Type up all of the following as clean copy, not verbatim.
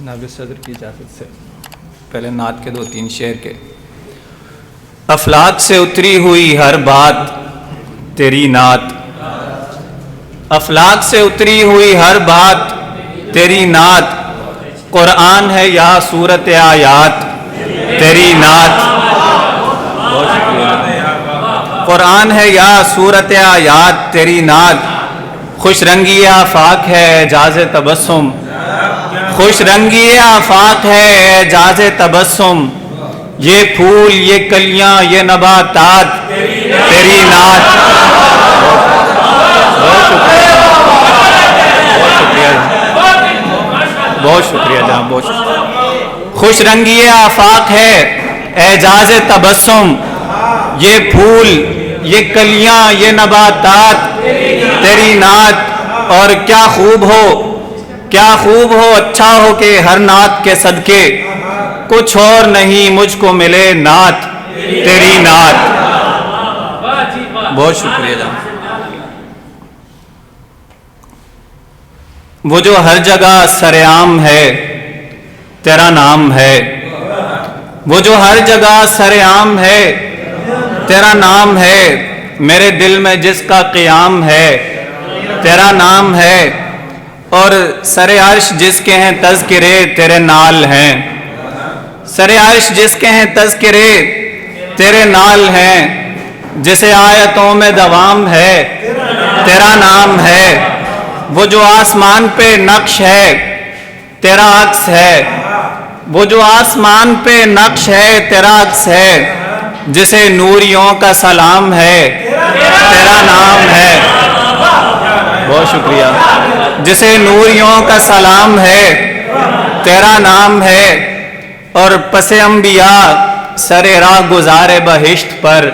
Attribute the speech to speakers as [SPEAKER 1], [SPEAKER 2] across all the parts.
[SPEAKER 1] جناب صدر کی اجازت سے پہلے نعت کے 2-3 شعر کے۔ افلاک سے اتری ہوئی ہر بات تیری نعت، افلاک سے اتری ہوئی ہر بات تیری نعت، قرآن ہے یا صورت آیات تیری نعت، قرآن ہے یا صورت آیات تیری نعت، خوش رنگی آفاق ہے اعجاز تبسم، خوش رنگی آفاق ہے اعجاز تبسم، یہ پھول یہ کلیاں یہ نباتات تیری نعت۔ بہت شکریہ جناب، بہت شکریہ۔ خوش رنگی آفاق ہے اعجاز تبسم، یہ پھول یہ کلیاں یہ نباتات تیری نعت، اور کیا خوب ہو کیا خوب ہو اچھا ہو کہ ہر نعت کے صدقے کچھ اور نہیں مجھ کو ملے نعت تیری نعت۔ بہت شکریہ جناب۔ وہ جو ہر جگہ سرعام ہے تیرا نام ہے، وہ جو ہر جگہ سرعام ہے تیرا نام ہے، میرے دل میں جس کا قیام ہے تیرا نام ہے، اور سر عرش جس کے ہیں تذکرے تیرے نال ہیں، سر عرش جس کے ہیں تذکرے تیرے نال ہیں، جسے آیتوں میں دوام ہے تیرا نام ہے، وہ جو آسمان پہ نقش ہے تیرا عکس ہے، وہ جو آسمان پہ نقش ہے تیرا عکس ہے، جسے نوریوں کا سلام ہے تیرا نام ہے۔ بہت شکریہ۔ جسے نوریوں کا سلام ہے تیرا نام ہے، اور پس انبیاء سر راہ گزارے بہشت پر،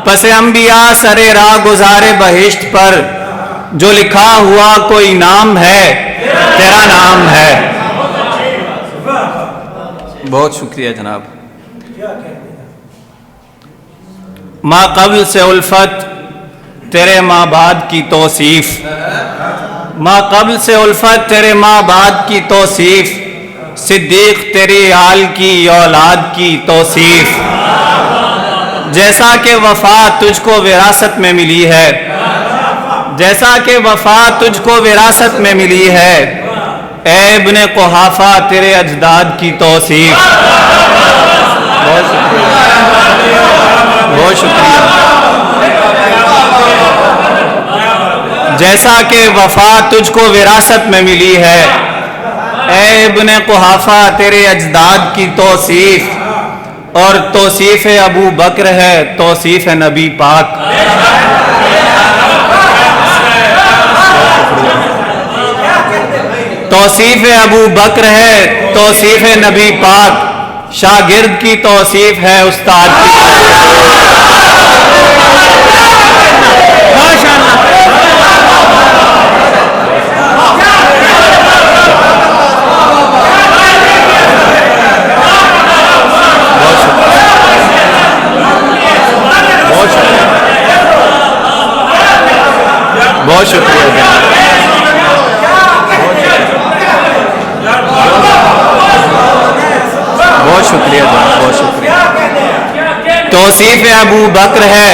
[SPEAKER 1] پس انبیاء سر راہ گزارے بہشت پر، جو لکھا ہوا کوئی نام ہے تیرا نام ہے۔ بہت شکریہ جناب۔ ما قبل سے الفت تیرے ماں بعد کی توصیف، ما قبل سے الفت تیرے ماں بعد کی توصیف، صدیق تیری آل کی اولاد کی توصیف، جیسا کہ وفا تجھ کو وراثت میں ملی ہے، جیسا کہ وفا تجھ کو وراثت میں ملی ہے، اے ابن قحافہ تیرے اجداد کی توصیف۔ بہت شکریہ، بہت شکریہ۔ جیسا کہ وفا تجھ کو وراثت میں ملی ہے، اے ابن قحافہ تیرے اجداد کی توصیف، اور توصیف ابو بکر ہے توصیف نبی پاک۔ توصیف ابو بکر ہے توصیف نبی پاک، شاگرد کی توصیف ہے استاد کی۔ بہت شکریہ، بہت شکریہ جناب، بہت شکریہ۔ توصیف ابو بکر ہے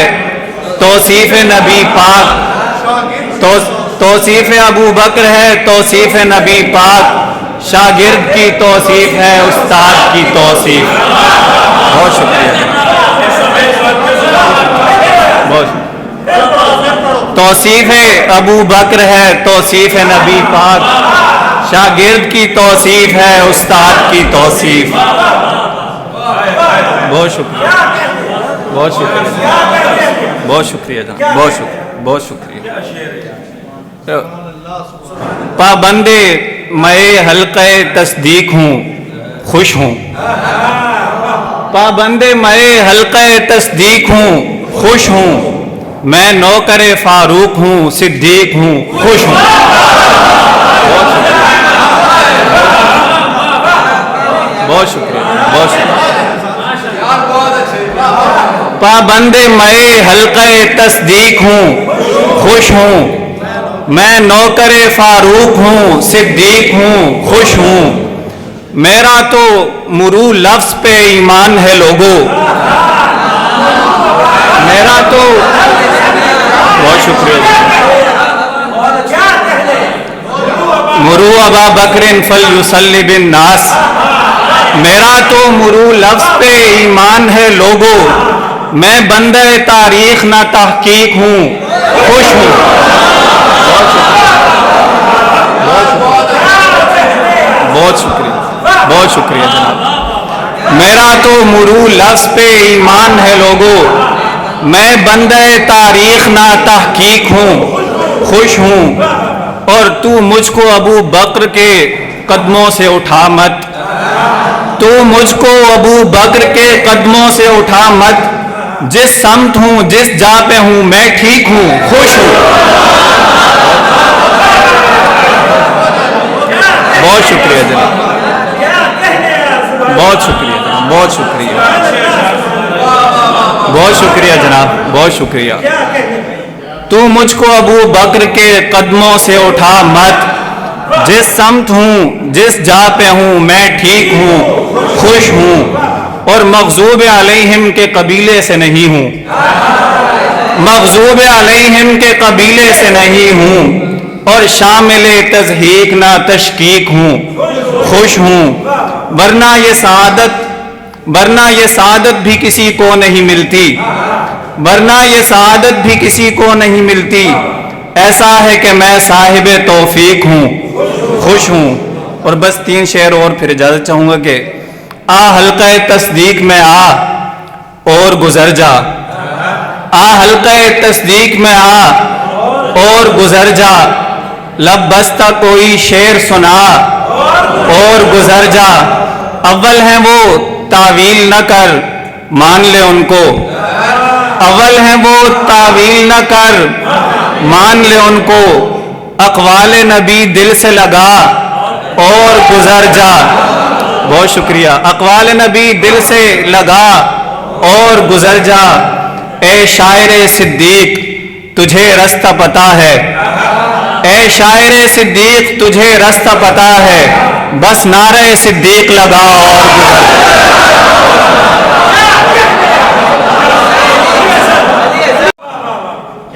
[SPEAKER 1] توصیف نبی پاک، توصیف ابو بکر ہے توصیف نبی پاک، شاگرد کی توصیف ہے استاد کی توصیف۔ بہت شکریہ، بہت توصیف ابو بکر ہے توصیف نبی پاک، شاگرد کی توصیف ہے استاد کی توصیف۔ بہت شکریہ، بہت شکریہ، بہت شکریہ جناب، بہت شکریہ، بہت شکریہ۔ پابند میں حلقہ تصدیق ہوں خوش ہوں، پابند میں حلقہ تصدیق ہوں خوش ہوں، میں نوکر فاروق ہوں صدیق ہوں خوش ہوں۔ بہت شکریہ، بہت شکریہ۔ پابند میں حلقہ تصدیق ہوں خوش ہوں، میں نوکر فاروق ہوں صدیق ہوں خوش ہوں، میرا تو مرو لفظ پہ ایمان ہے لوگوں، میرا تو بہت شکریہ مرو ابا بکر فلیصلی بالناس، میرا تو مرو لفظ پہ ایمان ہے لوگوں، میں بندہ تاریخ نہ تحقیق ہوں، خوش ہوں۔ بہت شکریہ بہت شکریہ جناب۔ میرا تو مرو لفظ پہ ایمان ہے لوگوں، میں بندہ تاریخ نہ تحقیق ہوں، خوش ہوں۔ اور تو مجھ کو ابو بکر کے قدموں سے اٹھا مت، تو مجھ کو ابو بکر کے قدموں سے اٹھا مت، جس سمت ہوں جس جا پہ ہوں میں ٹھیک ہوں، خوش ہوں۔ بہت شکریہ جناب، بہت شکریہ جناب، بہت شکریہ بہت شکریہ جناب، بہت شکریہ۔ تو مجھ کو ابو بکر کے قدموں سے اٹھا مت، جس سمت ہوں جس جا پہ ہوں میں ٹھیک ہوں، خوش ہوں۔ اور مغضوب علیہم کے قبیلے سے نہیں ہوں، مغضوب علیہم کے قبیلے سے نہیں ہوں، اور شامل تضحیق نہ تشکیک ہوں، خوش ہوں۔ ورنہ یہ سعادت بھی کسی کو نہیں ملتی، ورنہ یہ سعادت بھی کسی کو نہیں ملتی، ایسا ہے کہ میں صاحب توفیق ہوں، خوش ہوں۔ اور بس 3 شعر اور پھر اجازت چاہوں گا کہ آ حلقہ تصدیق میں آ اور گزر جا، آ حلقہ تصدیق میں آ اور گزر جا، لب بستہ کوئی شعر سنا اور گزر جا، اول ہیں وہ تعویل نہ کر مان لے ان کو، اول ہیں وہ تعویل نہ کر مان لے ان کو، اقوال نبی دل سے لگا اور گزر جا۔ بہت شکریہ۔ اقوال نبی دل سے لگا اور گزر جا، اے شاعر صدیق تجھے رستہ پتہ ہے، اے شاعر صدیق تجھے رستہ پتہ ہے، بس نعرہ صدیق لگا اور گزر جا۔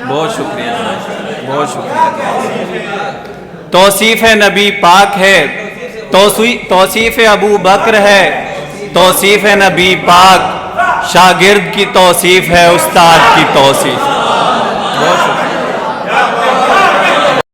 [SPEAKER 1] بہت شکریہ بہت شکریہ۔ توصیف نبی پاک ہے، توصیف ابو بکر ہے، توصیف نبی پاک، شاگرد کی توصیف ہے استاد کی توصیف۔ بہت شکریہ۔